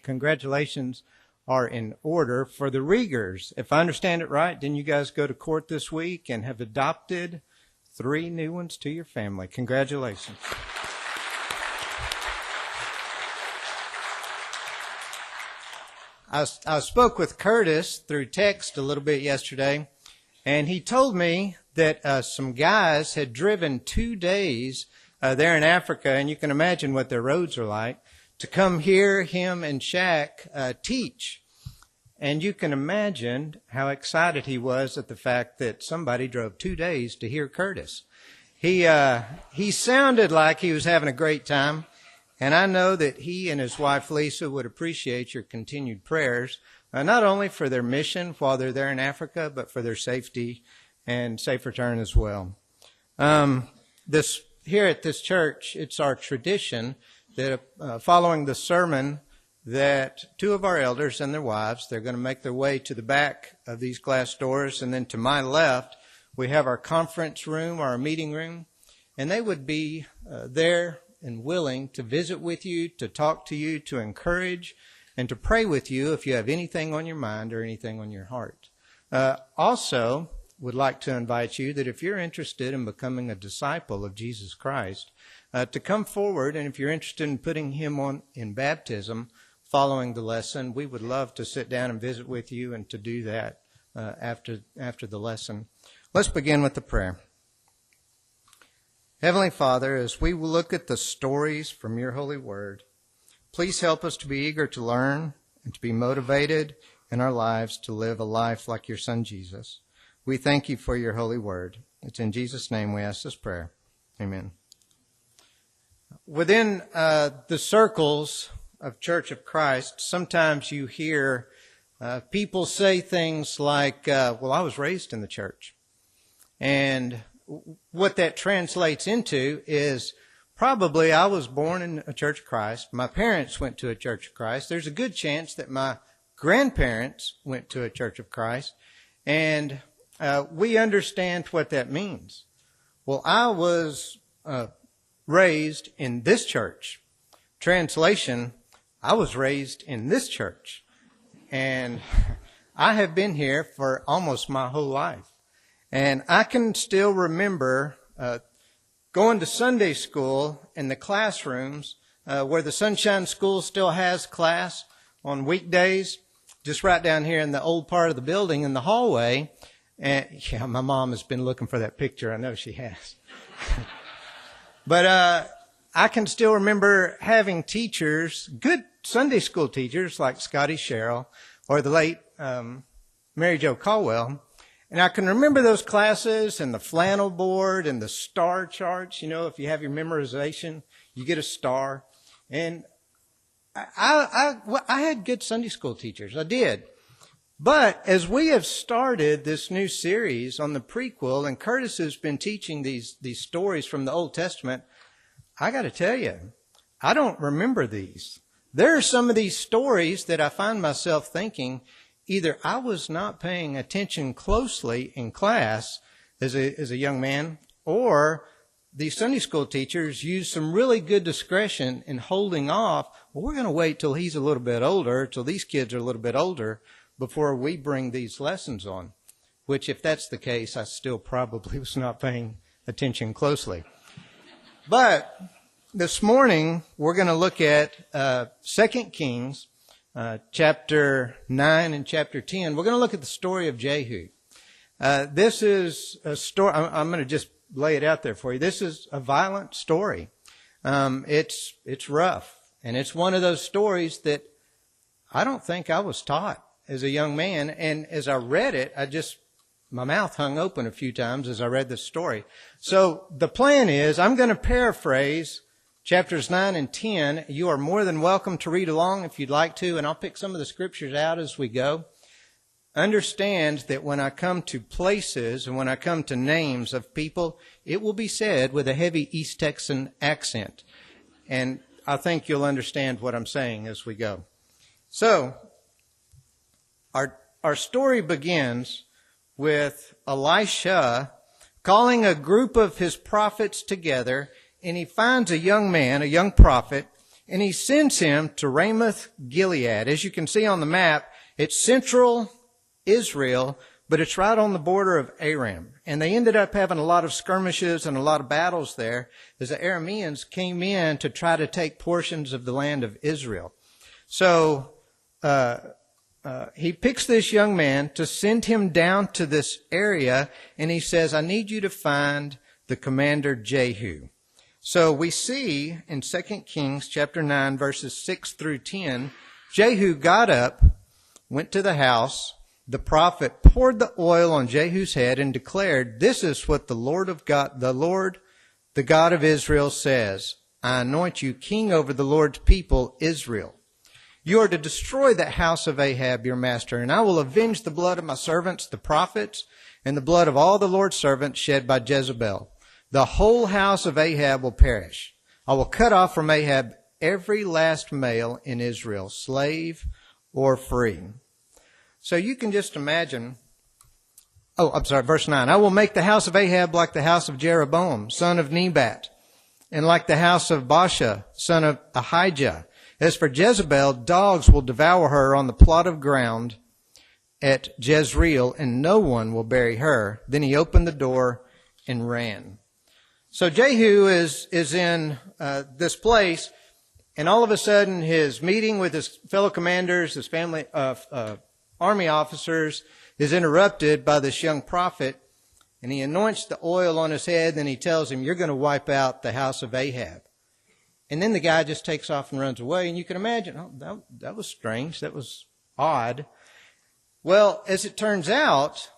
Congratulations are in order for the Riegers. If I understand it right, didn't you guys go to court this week and have adopted 3 new ones to your family? Congratulations. I spoke with Curtis through text a little bit yesterday, and he told me that some guys had driven 2 days there in Africa, and you can imagine what their roads are like, to come hear him and Shaq teach. And you can imagine how excited he was at the fact that somebody drove 2 days to hear Curtis. He sounded like he was having a great time, and I know that he and his wife Lisa would appreciate your continued prayers, not only for their mission while they're there in Africa, but for their safety and safe return as well. Here at this church, it's our tradition that following the sermon that 2 of our elders and their wives, they're going to make their way to the back of these glass doors, and then to my left, we have our conference room, our meeting room, and they would be there and willing to visit with you, to talk to you, to encourage, and to pray with you if you have anything on your mind or anything on your heart. Also, would like to invite you that if you're interested in becoming a disciple of Jesus Christ, to come forward, and if you're interested in putting him on in baptism following the lesson, we would love to sit down and visit with you and to do that after the lesson. Let's begin with the prayer. Heavenly Father, as we look at the stories from your holy word, please help us to be eager to learn and to be motivated in our lives to live a life like your Son Jesus. We thank you for your holy word. It's in Jesus' name we ask this prayer. Amen. Within the circles of Church of Christ, sometimes you hear people say things like, well, I was raised in the church. And what that translates into is probably I was born in a Church of Christ. My parents went to a Church of Christ. There's a good chance that my grandparents went to a Church of Christ. And we understand what that means. Well, I was raised in this church. Translation, I was raised in this church. And I have been here for almost my whole life. And I can still remember going to Sunday school in the classrooms where the Sunshine School still has class on weekdays, just right down here in the old part of the building in the hallway. And yeah, my mom has been looking for that picture. I know she has. But I can still remember having teachers, good Sunday school teachers like Scotty Sherrill or the late Mary Jo Caldwell. And I can remember those classes and the flannel board and the star charts. You know, if you have your memorization, you get a star. And I had good Sunday school teachers. I did. But as we have started this new series on the prequel, and Curtis has been teaching these stories from the Old Testament, I got to tell you, I don't remember these. There are some of these stories that I find myself thinking, either I was not paying attention closely in class as a young man, or the Sunday school teachers used some really good discretion in holding off. Well, we're going to wait till he's a little bit older, till these kids are a little bit older, before we bring these lessons on. Which, if that's the case, I still probably was not paying attention closely. But this morning, we're going to look at 2 Kings, chapter 9 and chapter 10. We're going to look at the story of Jehu. This is a story, I'm going to just lay it out there for you. This is a violent story. It's rough. And it's one of those stories that I don't think I was taught as a young man. And as I read it, my mouth hung open a few times as I read this story. So the plan is I'm going to paraphrase chapters 9 and 10. You are more than welcome to read along if you'd like to, and I'll pick some of the scriptures out as we go. Understand that when I come to places and when I come to names of people, it will be said with a heavy East Texan accent. And I think you'll understand what I'm saying as we go. So, our story begins with Elisha calling a group of his prophets together, and he finds a young man, a young prophet, and he sends him to Ramoth Gilead. As you can see on the map, it's central Israel, but it's right on the border of Aram. And they ended up having a lot of skirmishes and a lot of battles there as the Arameans came in to try to take portions of the land of Israel. So he picks this young man to send him down to this area, and he says, I need you to find the commander Jehu. So we see in 2 Kings chapter 9, verses 6 through 10, Jehu got up, went to the house. The prophet poured the oil on Jehu's head and declared, this is what the Lord, the God of Israel says. I anoint you king over the Lord's people, Israel. You are to destroy that house of Ahab, your master, and I will avenge the blood of my servants, the prophets, and the blood of all the Lord's servants shed by Jezebel. The whole house of Ahab will perish. I will cut off from Ahab every last male in Israel, slave or free. So you can just imagine, verse 9. I will make the house of Ahab like the house of Jeroboam, son of Nebat, and like the house of Baasha, son of Ahijah. As for Jezebel, dogs will devour her on the plot of ground at Jezreel, and no one will bury her. Then he opened the door and ran. So Jehu is in this place, and all of a sudden his meeting with his fellow commanders, his family, army officers, is interrupted by this young prophet, and he anoints the oil on his head, and he tells him, you're going to wipe out the house of Ahab. And then the guy just takes off and runs away. And you can imagine, that was strange. That was odd. Well, as it turns out,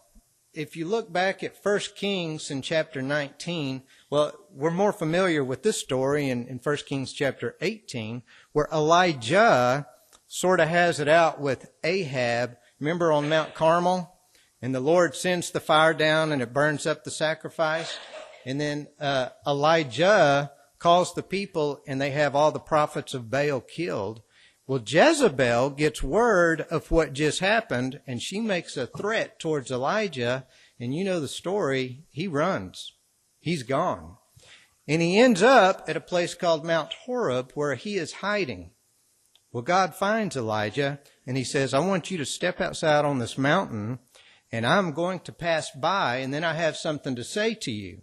if you look back at 1 Kings in chapter 19, well, we're more familiar with this story in 1 Kings chapter 18, where Elijah sort of has it out with Ahab. Remember on Mount Carmel? And the Lord sends the fire down and it burns up the sacrifice. And then Elijah calls the people, and they have all the prophets of Baal killed. Well, Jezebel gets word of what just happened, and she makes a threat towards Elijah, and you know the story. He runs. He's gone. And he ends up at a place called Mount Horeb, where he is hiding. Well, God finds Elijah, and he says, I want you to step outside on this mountain, and I'm going to pass by, and then I have something to say to you.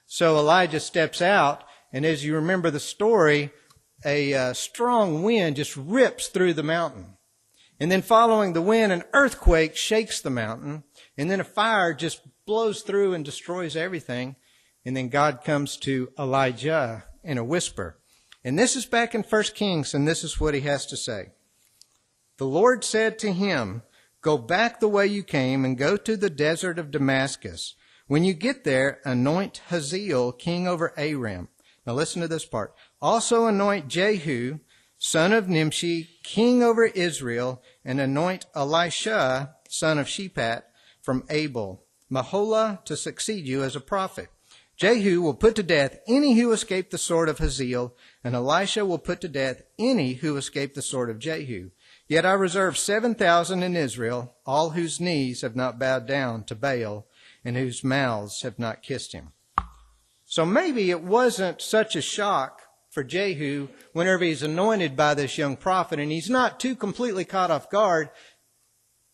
So Elijah steps out, and as you remember the story, a strong wind just rips through the mountain. And then following the wind, an earthquake shakes the mountain. And then a fire just blows through and destroys everything. And then God comes to Elijah in a whisper. And this is back in 1 Kings, and this is what he has to say. The Lord said to him, go back the way you came and go to the desert of Damascus. When you get there, anoint Hazael king over Aram. Now listen to this part. Also anoint Jehu, son of Nimshi, king over Israel, and anoint Elisha, son of Shaphat, from Abel, Maholah, to succeed you as a prophet. Jehu will put to death any who escape the sword of Hazael, and Elisha will put to death any who escape the sword of Jehu. Yet I reserve 7,000 in Israel, all whose knees have not bowed down to Baal, and whose mouths have not kissed him. So maybe it wasn't such a shock for Jehu whenever he's anointed by this young prophet, and he's not too completely caught off guard.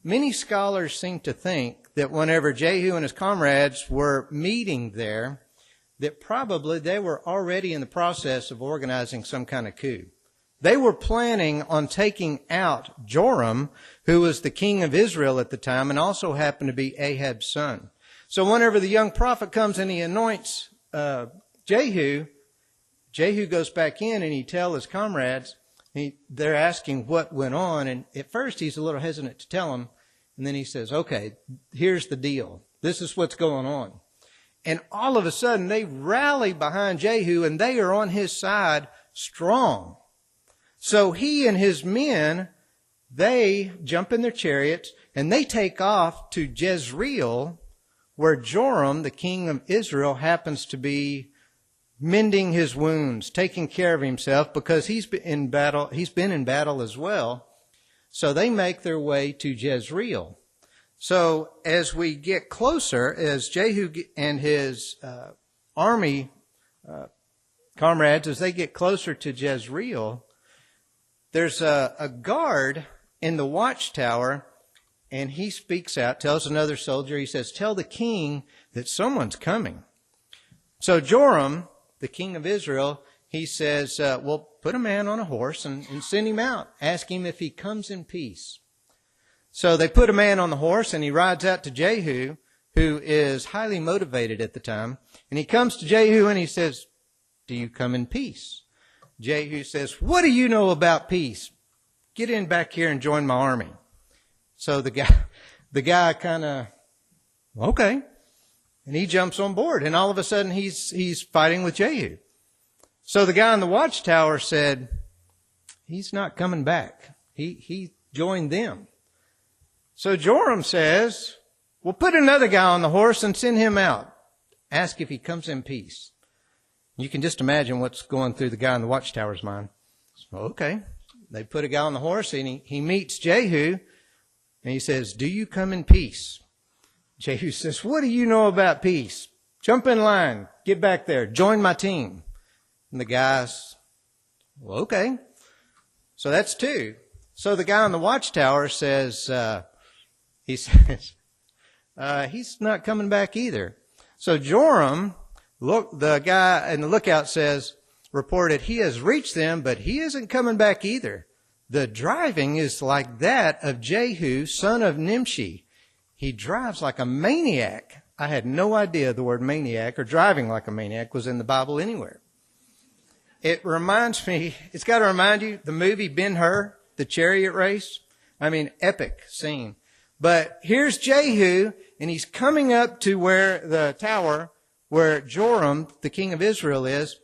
Many scholars seem to think that whenever Jehu and his comrades were meeting there, that probably they were already in the process of organizing some kind of coup. They were planning on taking out Joram, who was the king of Israel at the time and also happened to be Ahab's son. So whenever the young prophet comes and he anoints Jehu goes back in and he tells his comrades, they're asking what went on. And at first he's a little hesitant to tell them. And then he says, okay, here's the deal. This is what's going on. And all of a sudden they rally behind Jehu and they are on his side strong. So he and his men, they jump in their chariots and they take off to Jezreel, where Joram, the king of Israel, happens to be mending his wounds, taking care of himself because he's been in battle as well. So they make their way to Jezreel. So as we get closer, as Jehu and his army comrades, as they get closer to Jezreel, there's a guard in the watchtower, and he speaks out, tells another soldier, he says, tell the king that someone's coming. So Joram, the king of Israel, he says, well, put a man on a horse and send him out. Ask him if he comes in peace. So they put a man on the horse, and he rides out to Jehu, who is highly motivated at the time. And he comes to Jehu and he says, do you come in peace? Jehu says, what do you know about peace? Get in back here and join my army. So the guy kind of, okay. And he jumps on board, and all of a sudden he's fighting with Jehu. So the guy in the watchtower said, he's not coming back. He joined them. So Joram says, well, put another guy on the horse and send him out. Ask if he comes in peace. You can just imagine what's going through the guy in the watchtower's mind. So, okay. They put a guy on the horse, and he meets Jehu, and he says, do you come in peace? Jehu says, what do you know about peace? Jump in line. Get back there. Join my team. And the guy's, well, okay. So that's two. So the guy on the watchtower says, he's not coming back either. So Joram, look, the guy in the lookout says, reported he has reached them, but he isn't coming back either. The driving is like that of Jehu, son of Nimshi. He drives like a maniac. I had no idea the word maniac or driving like a maniac was in the Bible anywhere. It reminds me, it's got to remind you, the movie Ben-Hur, the chariot race. I mean, epic scene. But here's Jehu, and he's coming up to where the tower where Joram, the king of Israel, is.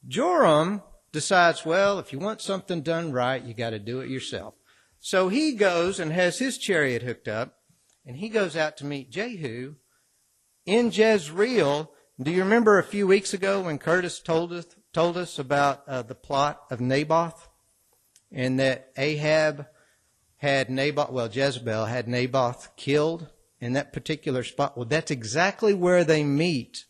Joram decides, well, if you want something done right, you got to do it yourself. So he goes and has his chariot hooked up, and he goes out to meet Jehu in Jezreel. Do you remember a few weeks ago when Curtis told us about the plot of Naboth, and that Ahab had Jezebel had Naboth killed in that particular spot? Well, that's exactly where they meet.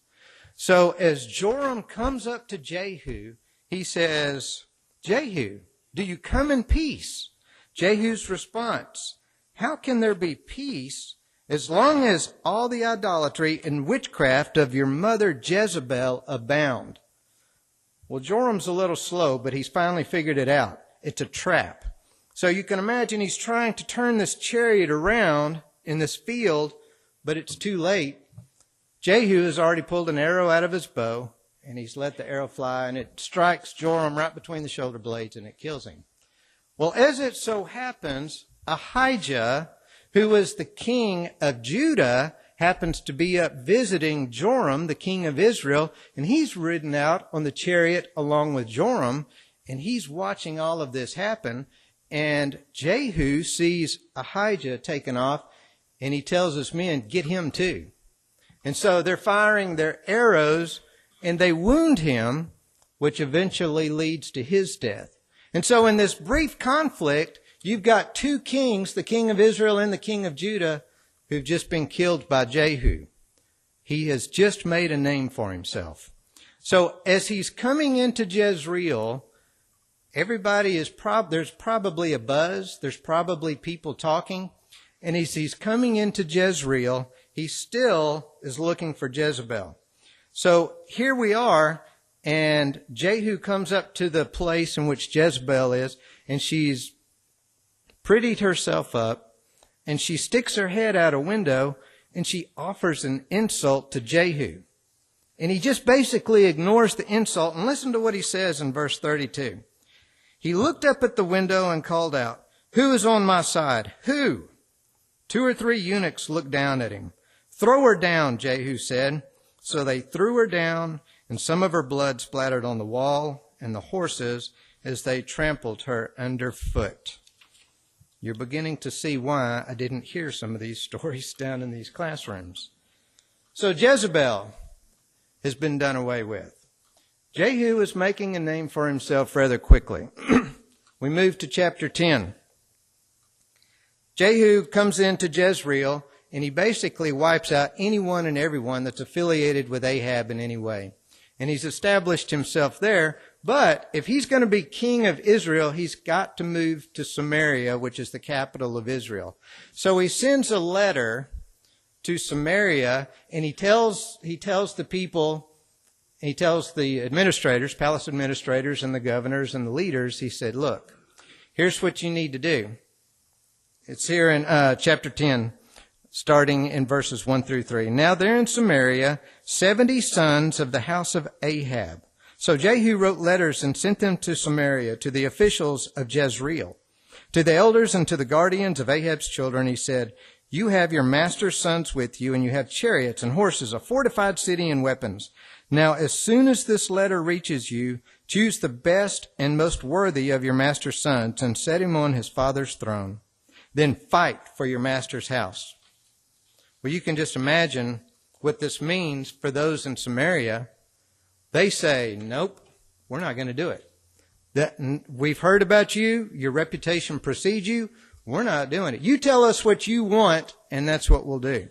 So as Joram comes up to Jehu, he says, Jehu, do you come in peace? Jehu's response, how can there be peace as long as all the idolatry and witchcraft of your mother Jezebel abound? Well, Joram's a little slow, but he's finally figured it out. It's a trap. So you can imagine he's trying to turn this chariot around in this field, but it's too late. Jehu has already pulled an arrow out of his bow, and he's let the arrow fly, and it strikes Joram right between the shoulder blades, and it kills him. Well, as it so happens, Ahijah, who was the king of Judah, happens to be up visiting Joram, the king of Israel, and he's ridden out on the chariot along with Joram, and he's watching all of this happen. And Jehu sees Ahijah taken off, and he tells his men, get him too. And so they're firing their arrows, and they wound him, which eventually leads to his death. And so in this brief conflict, you've got two kings, the king of Israel and the king of Judah, who've just been killed by Jehu. He has just made a name for himself. So as he's coming into Jezreel, there's probably a buzz. There's probably people talking. And as he's coming into Jezreel, he still is looking for Jezebel. So here we are, and Jehu comes up to the place in which Jezebel is, and she's prettied herself up, and she sticks her head out a window, and she offers an insult to Jehu. And he just basically ignores the insult. And listen to what he says in verse 32. He looked up at the window and called out, who is on my side? Who? 2 or 3 eunuchs looked down at him. Throw her down, Jehu said. So they threw her down, and some of her blood splattered on the wall and the horses as they trampled her underfoot. You're beginning to see why I didn't hear some of these stories down in these classrooms. So Jezebel has been done away with. Jehu is making a name for himself rather quickly. We move to chapter 10. Jehu comes into Jezreel, and he basically wipes out anyone and everyone that's affiliated with Ahab in any way. And he's established himself there, But if he's going to be king of Israel, he's got to move to Samaria, which is the capital of Israel. So he sends a letter to Samaria, and he tells the people, he tells the administrators, palace administrators and the governors and the leaders, he said, look, here's what you need to do. It's here in chapter 10, starting in verses 1 through 3. Now there in Samaria, 70 sons of the house of Ahab. So Jehu wrote letters and sent them to Samaria, to the officials of Jezreel, to the elders and to the guardians of Ahab's children. He said, you have your master's sons with you, and you have chariots and horses, a fortified city and weapons. Now, as soon as this letter reaches you, choose the best and most worthy of your master's sons and set him on his father's throne. Then fight for your master's house. Well, you can just imagine what this means for those in Samaria. They say, nope, we're not going to do it. We've heard about you. Your reputation precedes you. We're not doing it. You tell us what you want, and that's what we'll do.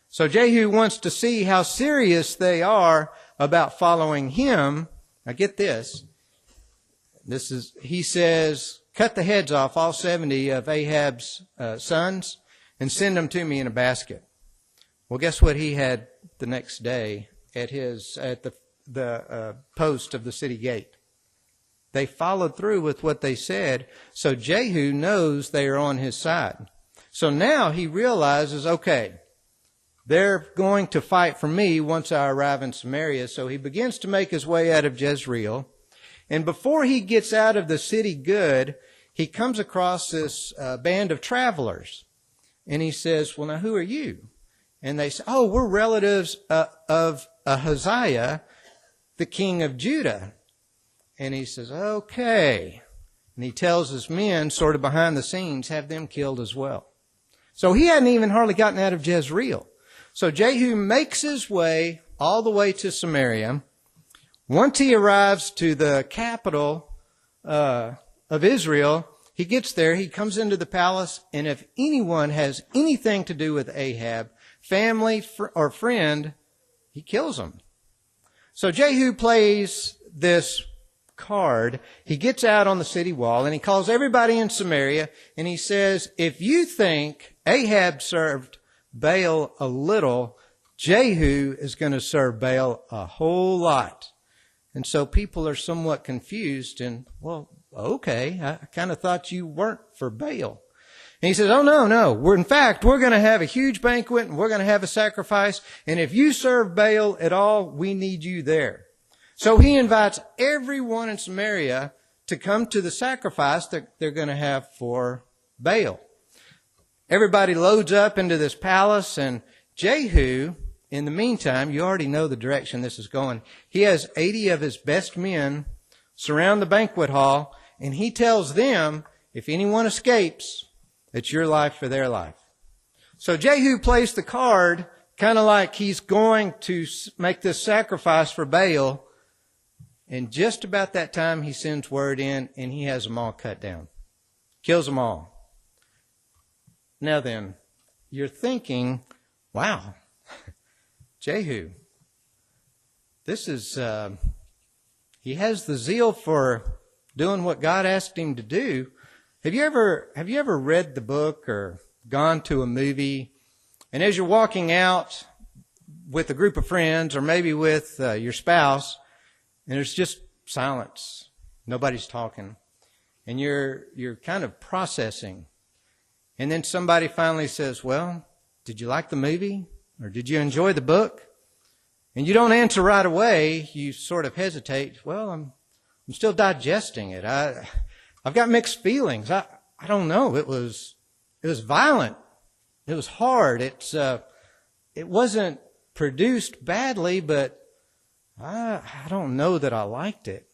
So Jehu wants to see how serious they are about following him. Now get this. He says, cut the heads off all 70 of Ahab's sons and send them to me in a basket. Well, guess what he had the next day at the post of the city gate? They followed through with what they said, so Jehu knows they are on his side. So now he realizes, okay, they're going to fight for me once I arrive in Samaria. So he begins to make his way out of Jezreel. And before he gets out of the city good, he comes across this band of travelers. And he says, well, now who are you? And they say, oh, we're relatives of Ahaziah, the king of Judah. And he says, okay. And he tells his men, sort of behind the scenes, have them killed as well. So he hadn't even hardly gotten out of Jezreel. So Jehu makes his way all the way to Samaria. Once he arrives to the capital of Israel, he gets there, he comes into the palace, and if anyone has anything to do with Ahab, family or friend, he kills them. So Jehu plays this card. He gets out on the city wall and he calls everybody in Samaria and he says, if you think Ahab served Baal a little, Jehu is going to serve Baal a whole lot. And so people are somewhat confused and, well, okay, I kind of thought you weren't for Baal. And he says, oh, no. We're going to have a huge banquet and we're going to have a sacrifice. And if you serve Baal at all, we need you there. So he invites everyone in Samaria to come to the sacrifice that they're going to have for Baal. Everybody loads up into this palace, and Jehu, in the meantime, you already know the direction this is going. He has 80 of his best men surround the banquet hall, and he tells them, if anyone escapes, it's your life for their life. So Jehu plays the card kind of like he's going to make this sacrifice for Baal. And just about that time, he sends word in, and he has them all cut down. Kills them all. Now then, you're thinking, wow, Jehu, this is, he has the zeal for doing what God asked him to do. Have you ever read the book or gone to a movie, and as you're walking out with a group of friends or maybe with your spouse, and there's just silence. Nobody's talking. And you're kind of processing. And then somebody finally says, well, did you like the movie? Or did you enjoy the book? And you don't answer right away. You sort of hesitate. Well, I'm still digesting it. I've got mixed feelings. I don't know. It was violent. It was hard. It wasn't produced badly, but I don't know that I liked it.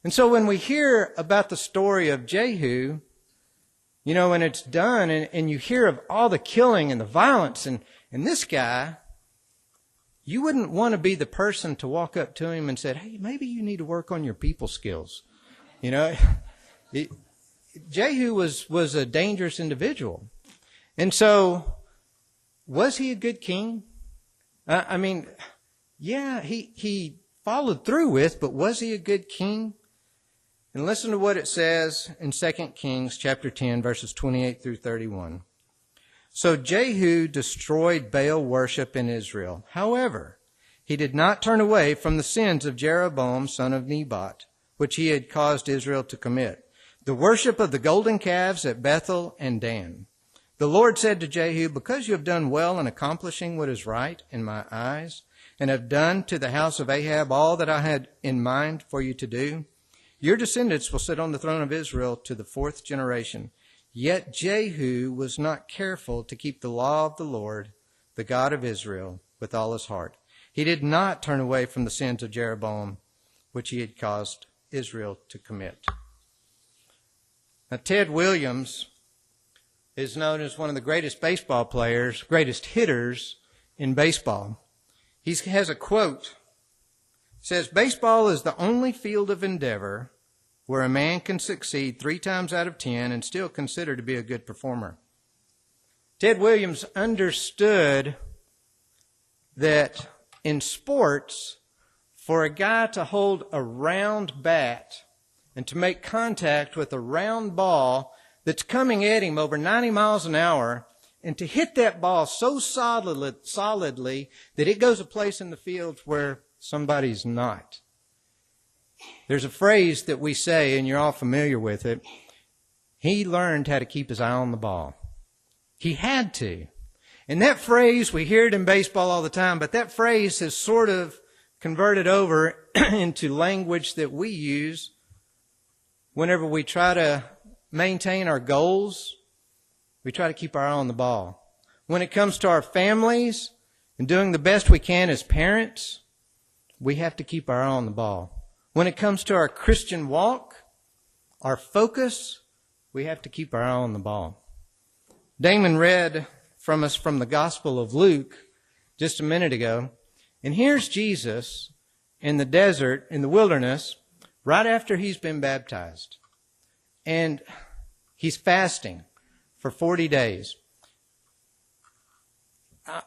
And so when we hear about the story of Jehu, you know, when it's done and you hear of all the killing and the violence and this guy, you wouldn't want to be the person to walk up to him and say, hey, maybe you need to work on your people skills. You know, Jehu was a dangerous individual. And so was he a good king? Yeah, he followed through with, but was he a good king? And listen to what it says in 2 Kings chapter 10, verses 28 through 31. So Jehu destroyed Baal worship in Israel. However, he did not turn away from the sins of Jeroboam, son of Nebat, which he had caused Israel to commit, the worship of the golden calves at Bethel and Dan. The Lord said to Jehu, because you have done well in accomplishing what is right in my eyes, and have done to the house of Ahab all that I had in mind for you to do, your descendants will sit on the throne of Israel to the 4th generation. Yet Jehu was not careful to keep the law of the Lord, the God of Israel, with all his heart. He did not turn away from the sins of Jeroboam, which he had caused Israel to commit. Now, Ted Williams is known as one of the greatest baseball players, greatest hitters in baseball. He has a quote. It says, baseball is the only field of endeavor where a man can succeed 3 times out of 10 and still consider to be a good performer. Ted Williams understood that in sports, for a guy to hold a round bat and to make contact with a round ball that's coming at him over 90 miles an hour, and to hit that ball so solidly that it goes a place in the field where somebody's not. There's a phrase that we say, and you're all familiar with it. He learned how to keep his eye on the ball. He had to. And that phrase, we hear it in baseball all the time, but that phrase has sort of converted over into language that we use whenever we try to maintain our goals. We try to keep our eye on the ball. When it comes to our families and doing the best we can as parents, we have to keep our eye on the ball. When it comes to our Christian walk, our focus, we have to keep our eye on the ball. Damon read from us from the Gospel of Luke just a minute ago. And here's Jesus in the desert, in the wilderness, right after he's been baptized. And he's fasting for 40 days.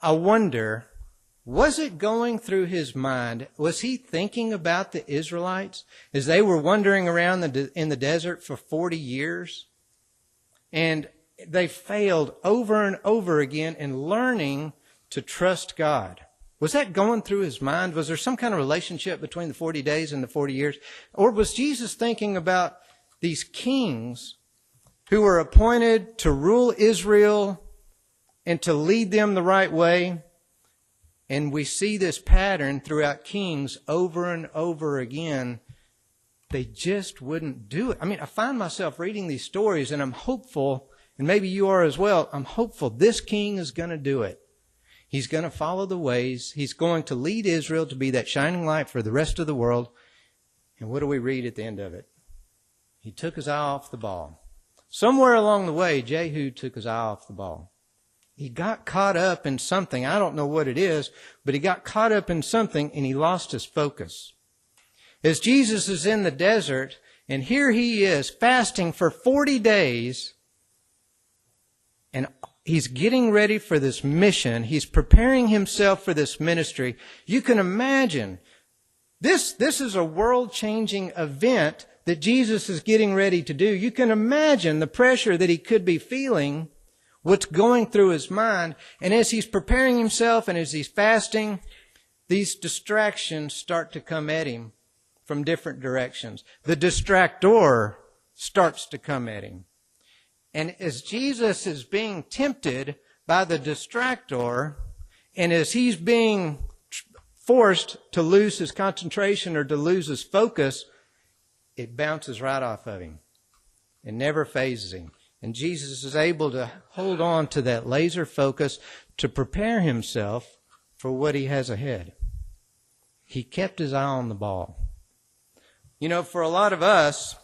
I wonder, was it going through his mind? Was he thinking about the Israelites as they were wandering around in the desert for 40 years? And they failed over and over again in learning to trust God. Was that going through his mind? Was there some kind of relationship between the 40 days and the 40 years? Or was Jesus thinking about these kings who were appointed to rule Israel and to lead them the right way? And we see this pattern throughout Kings over and over again. They just wouldn't do it. I mean, I find myself reading these stories and I'm hopeful, and maybe you are as well, I'm hopeful this king is going to do it. He's going to follow the ways. He's going to lead Israel to be that shining light for the rest of the world. And what do we read at the end of it? He took his eye off the ball. Somewhere along the way, Jehu took his eye off the ball. He got caught up in something. I don't know what it is, but he got caught up in something and he lost his focus. As Jesus is in the desert, and here he is fasting for 40 days, and he's getting ready for this mission. He's preparing himself for this ministry. You can imagine, this is a world-changing event that Jesus is getting ready to do. You can imagine the pressure that he could be feeling, what's going through his mind. And as he's preparing himself and as he's fasting, these distractions start to come at him from different directions. The distractor starts to come at him. And as Jesus is being tempted by the distractor, and as he's being forced to lose his concentration or to lose his focus, it bounces right off of him. It never phases him. And Jesus is able to hold on to that laser focus to prepare himself for what he has ahead. He kept his eye on the ball. You know, for a lot of us,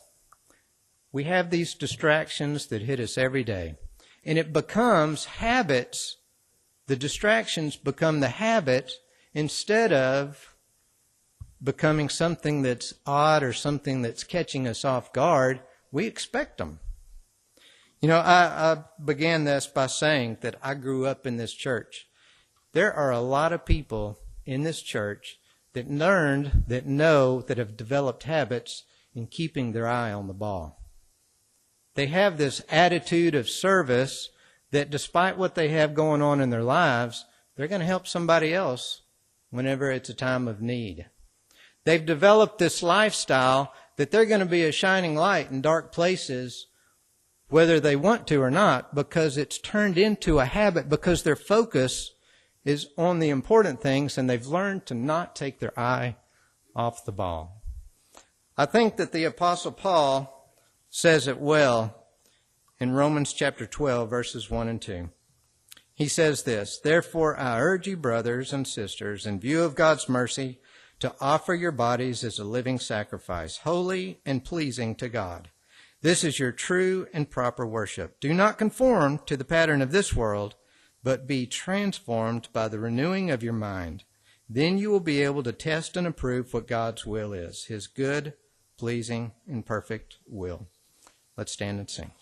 we have these distractions that hit us every day. And it becomes habits. The distractions become the habit instead of becoming something that's odd or something that's catching us off guard. We expect them. You know, I began this by saying that I grew up in this church. There are a lot of people in this church that learned, that know, that have developed habits in keeping their eye on the ball. They have this attitude of service that despite what they have going on in their lives, they're going to help somebody else whenever it's a time of need. They've developed this lifestyle that they're going to be a shining light in dark places, whether they want to or not, because it's turned into a habit, because their focus is on the important things, and they've learned to not take their eye off the ball. I think that the Apostle Paul says it well in Romans chapter 12, verses 1 and 2. He says this, "Therefore I urge you, brothers and sisters, in view of God's mercy, to offer your bodies as a living sacrifice, holy and pleasing to God. This is your true and proper worship. Do not conform to the pattern of this world, but be transformed by the renewing of your mind. Then you will be able to test and approve what God's will is, his good, pleasing, and perfect will." Let's stand and sing.